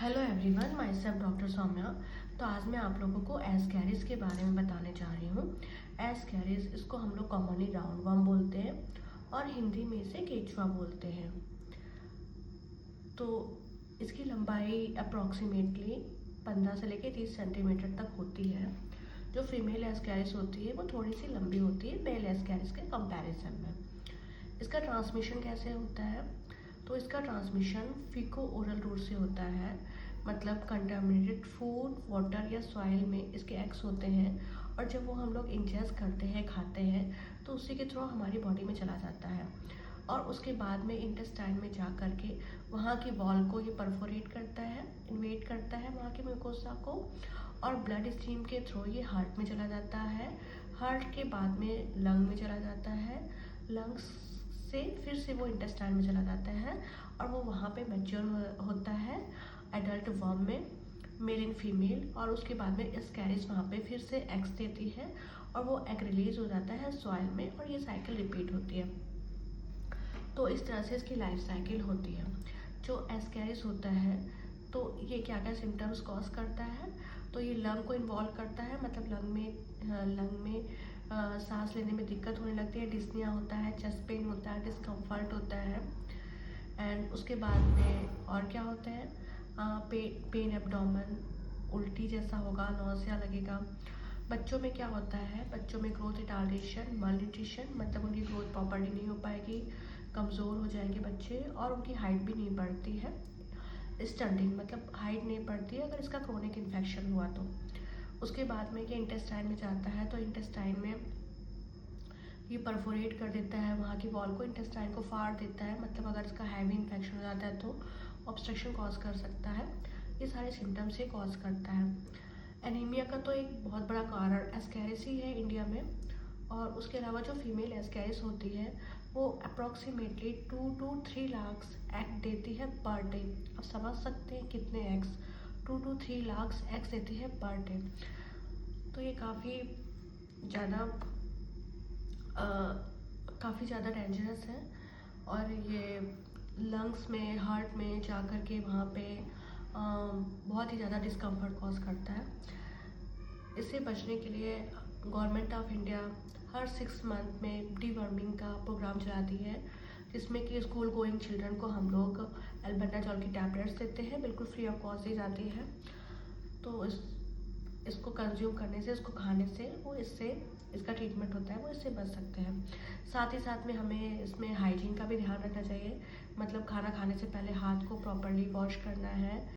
Hello everyone, my self doctor Saumya. तो आज मैं आप लोगों को एस्कैरिस के बारे में बताने जा रही हूँ। एस्कैरिस, इसको हम लोग कॉमनली राउंड वर्म बोलते हैं और हिंदी में इसे केचुआ बोलते हैं। तो इसकी लंबाई अप्रॉक्सीमेटली 15 से लेकर 30 सेंटीमीटर तक होती है। जो फीमेल एस्कैरिस होती है वो थोड़ी सी लंबी होती है मेल एस्कैरिस के कंपैरिजन में। इसका ट्रांसमिशन कैसे होता है? तो इसका ट्रांसमिशन फीको ओरल रूट से होता है। मतलब कंटामिनेटेड फूड, वाटर या सॉइल में इसके एग्स होते हैं और जब वो हम लोग इंजेस्ट करते हैं, खाते हैं, तो उसी के थ्रू हमारी बॉडी में चला जाता है और उसके बाद में इंटेस्टाइन में जा कर के वहाँ की वॉल को ये परफोरेट करता है, इन्वेट करता है वहाँ की म्यूकोसा को, और ब्लड स्ट्रीम के थ्रू ये हार्ट में चला जाता है। हार्ट के बाद में लंग में चला जाता है। लंग्स से फिर से वो इंटेस्टाइन में चला जाता है और वो वहाँ पे मैच्योर होता है एडल्ट वर्म में, मेल एंड फीमेल। और उसके बाद में एस्कैरिस वहाँ पे फिर से एग्स देती है और वो एग रिलीज हो जाता है सॉइल में और ये साइकिल रिपीट होती है। तो इस तरह से इसकी लाइफ साइकिल होती है। जो एस्कैरिस होता है तो ये क्या क्या सिम्टम्स कॉज करता है? तो ये लंग को इन्वॉल्व करता है, मतलब लंग में सांस लेने में दिक्कत होने लगती है, डिस्निया होता है, चेस्ट पेन होता है, डिस्कम्फर्ट होता है। एंड उसके बाद में और क्या होता है? पेन एब्डोमेन, उल्टी जैसा होगा, नौसिया लगेगा। बच्चों में क्या होता है? बच्चों में ग्रोथ रिटार्डेशन, malnutrition, मतलब उनकी ग्रोथ प्रॉपर्ली नहीं हो पाएगी, कमज़ोर हो जाएंगे बच्चे और उनकी हाइट भी नहीं बढ़ती है। स्टंटिंग मतलब हाइट नहीं बढ़ती है अगर इसका क्रोनिक इन्फेक्शन हुआ तो। उसके बाद में ये इंटेस्टाइन में जाता है तो इंटेस्टाइन में ये परफोरेट कर देता है वहाँ की वॉल को, इंटेस्टाइन को फाड़ देता है। मतलब अगर इसका हैवी इन्फेक्शन हो जाता है तो ऑब्स्ट्रक्शन कॉज कर सकता है। ये सारे सिम्टम्स से कॉज करता है। एनीमिया का तो एक बहुत बड़ा कारण एस्कैरिस ही है इंडिया में। और उसके अलावा जो फीमेल एस्कैरिस होती है वो अप्रॉक्सीमेटली 2 to 3 लाख एग देती है पर डे। आप समझ सकते हैं कितने एग्स, 2 to 3 लाख एग्स देती है पर डे। तो ये काफ़ी ज़्यादा डेंजरस है और ये लंग्स में, हार्ट में जा कर के वहाँ पे बहुत ही ज़्यादा डिस्कम्फर्ट कॉज करता है। इससे बचने के लिए government of India her 6 month में डीवर्मिंग का प्रोग्राम चलाती है, जिसमें कि स्कूल गोइंग चिल्ड्रन को हम लोग एल्बेंडाजोल की टैबलेट्स देते हैं, बिल्कुल फ्री ऑफ कॉस्ट दी जाती है। तो इसको कंज्यूम करने से, इसको खाने से इसका ट्रीटमेंट होता है, वो इससे बच सकते हैं। साथ ही साथ में हमें इसमें हाइजीन का भी ध्यान रखना चाहिए। मतलब खाना खाने से पहले हाथ को प्रॉपरली वॉश करना है।